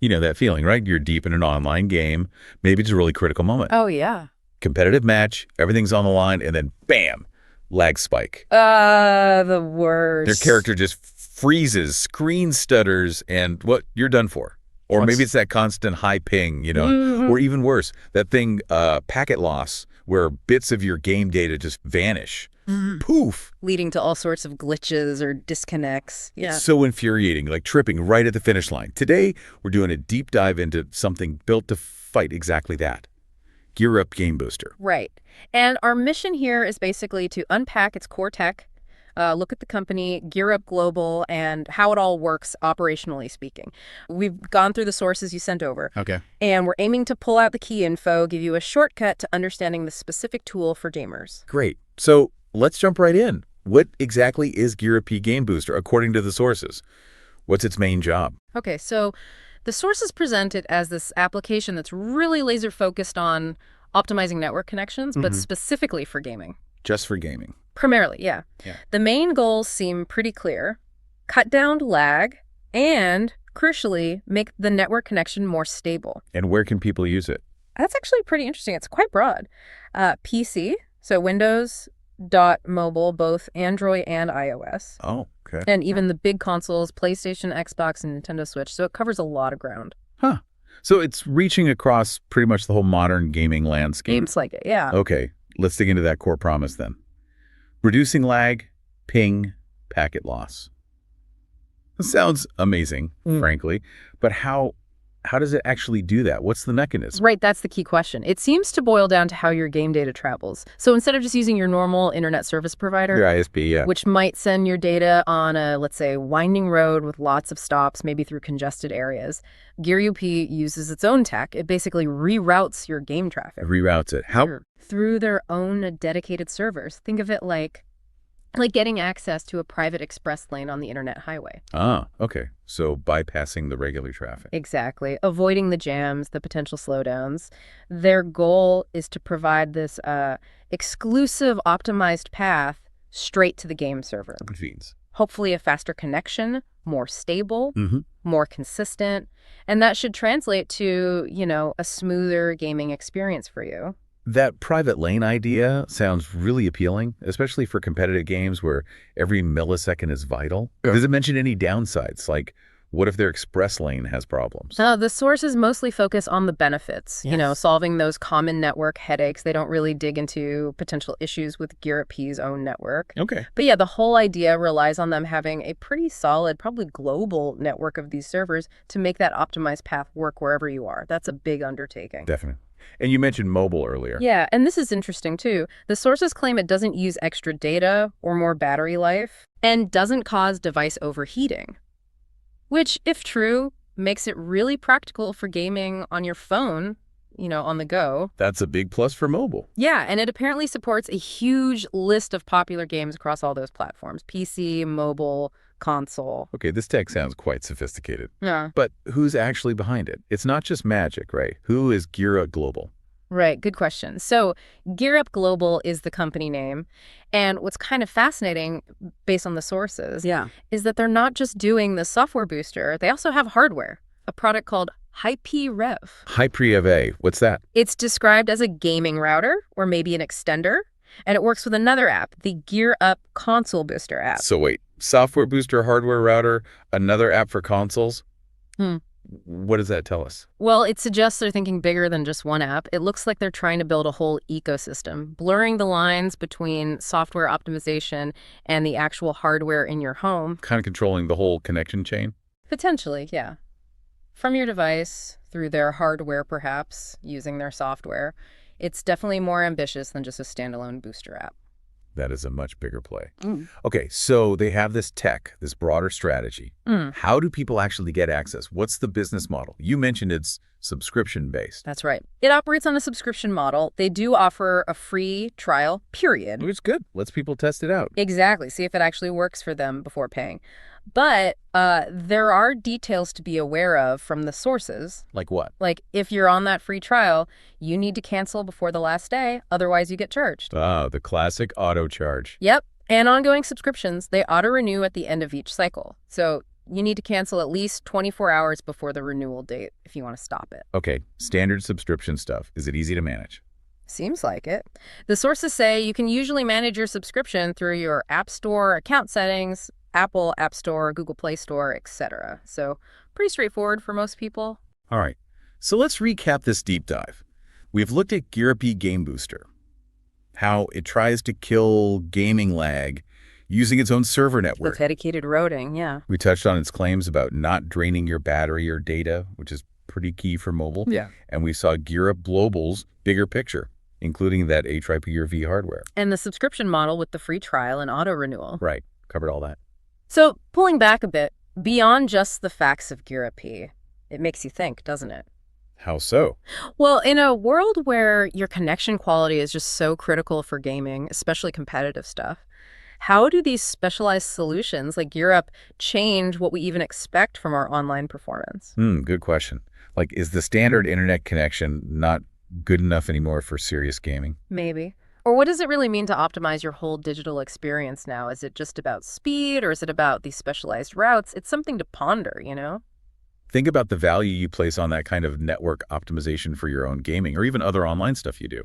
You know that feeling, right? You're deep in an online game. Maybe it's a really critical moment. Oh, yeah. Competitive match, everything's on the line, and then bam, lag spike. The Their worst. character just freezes, screen stutters, and what? You're done for. Or maybe it's that constant high ping, Mhm. or even worse, that thing, packet loss, where bits of your game data just vanish. Mhm. Poof! Leading to all sorts of glitches or disconnects. Yeah. It's so infuriating, like tripping right at the finish line. Today, we're doing a deep dive into something built to fight exactly that. Gear Up Game Booster. Right. And our mission here is basically to unpack its core tech, look at the company, Gear Up Global, and how it all works operationally speaking. We've gone through the sources you sent over, Okay. and we're aiming to pull out the key info, give you a shortcut to understanding the specific tool for gamers. Great. So let's jump right in. What exactly is Gear Up Game Booster according to the sources? What's its main job? Okay, so the sources present it as this application that's really laser focused on optimizing network connections, but specifically for gaming. Just for gaming. Primarily, yeah. The main goals seem pretty clear. Cut down lag and, crucially, make the network connection more stable. And where can people use it? That's actually pretty interesting. It's quite broad. PC, so Windows, mobile, both Android and iOS. Oh, okay. And even the big consoles, PlayStation, Xbox, and Nintendo Switch. So it covers a lot of ground. Huh. So it's reaching across pretty much the whole modern gaming landscape. Games like it, yeah. Okay, let's dig into that core promise then. Reducing lag, ping, packet loss. This sounds amazing, frankly, but how does it actually do that? What's the mechanism? Right, that's the key question. It seems to boil down to how your game data travels. So instead of just using your normal internet service provider, Your ISP, yeah. which might send your data on a, let's say, winding road with lots of stops, maybe through congested areas, GearUP uses its own tech. It basically reroutes your game traffic. Reroutes it. How? Through their own dedicated servers. Think of it like getting access to a private express lane on the internet highway. Ah, okay. So bypassing the regular traffic. Exactly. Avoiding the jams, the potential slowdowns. Their goal is to provide this exclusive optimized path straight to the game server. Convenience. Hopefully a faster connection, more stable, Mm-hmm. more consistent. And that should translate to, a smoother gaming experience for you. That private lane idea sounds really appealing, especially for competitive games where every millisecond is vital. Yeah. Does it mention any downsides? Like, what if their express lane has problems? The sources mostly focus on the benefits, solving those common network headaches. They don't really dig into potential issues with GearUP's own network. Okay. But yeah, the whole idea relies on them having a pretty solid, probably global network of these servers to make that optimized path work wherever you are. That's a big undertaking. Definitely. And you mentioned mobile earlier. Yeah, and this is interesting too. The sources claim it doesn't use extra data or more battery life and doesn't cause device overheating, which, if true, makes it really practical for gaming on your phone, on the go. That's a big plus for mobile. Yeah, and it apparently supports a huge list of popular games across all those platforms: PC, mobile, console. Okay, this tech sounds quite sophisticated. Yeah. But who's actually behind it? It's not just magic, right? Who is Gear Up Global? Right, good question. So Gear Up Global is the company name. And what's kind of fascinating, based on the sources, is that they're not just doing the software booster. They also have hardware, a product called Hyper-Rev. Hyper-Rev, what's that? It's described as a gaming router or maybe an extender. And it works with another app, the Gear Up Console Booster app. So wait, software booster, hardware router, another app for consoles? What does that tell us? Well, it suggests they're thinking bigger than just one app. It looks like they're trying to build a whole ecosystem, blurring the lines between software optimization and the actual hardware in your home. Kind of controlling the whole connection chain? Potentially, yeah. From your device, through their hardware perhaps, using their software. It's definitely more ambitious than just a standalone booster app. That is a much bigger play. Okay, so they have this tech, this broader strategy. How do people actually get access? What's the business model? You mentioned it's subscription-based. That's right. It operates on a subscription model. They do offer a free trial, period. Which is good. Lets people test it out. Exactly. See if it actually works for them before paying. But there are details to be aware of from the sources. Like what? Like if you're on that free trial, you need to cancel before the last day. Otherwise, you get charged. Ah, the classic auto charge. Yep. And ongoing subscriptions, they auto-renew at the end of each cycle. So You need to cancel at least 24 hours before the renewal date if you want to stop it. Okay, standard subscription stuff. Is it easy to manage? Seems like it. The sources say you can usually manage your subscription through your App Store account settings, Apple App Store, Google Play Store, etc. So pretty straightforward for most people. All right, so let's recap this deep dive. We've looked at GearUp Game Booster, how it tries to kill gaming lag using its own server With network. dedicated routing, yeah. We touched on its claims about not draining your battery or data, which is pretty key for mobile. Yeah. And we saw GearUp Global's bigger picture, including that A-Tripe-Year V hardware. And the subscription model with the free trial and auto renewal. Right, covered all that. So pulling back a bit, beyond just the facts of GearUp, it makes you think, doesn't it? How so? Well, in a world where your connection quality is just so critical for gaming, especially competitive stuff, how do these specialized solutions like GearUp change what we even expect from our online performance? Good question. Like, is the standard internet connection not good enough anymore for serious gaming? Maybe. Or what does it really mean to optimize your whole digital experience now? Is it just about speed or is it about these specialized routes? It's something to ponder, you know? Think about the value you place on that kind of network optimization for your own gaming or even other online stuff you do.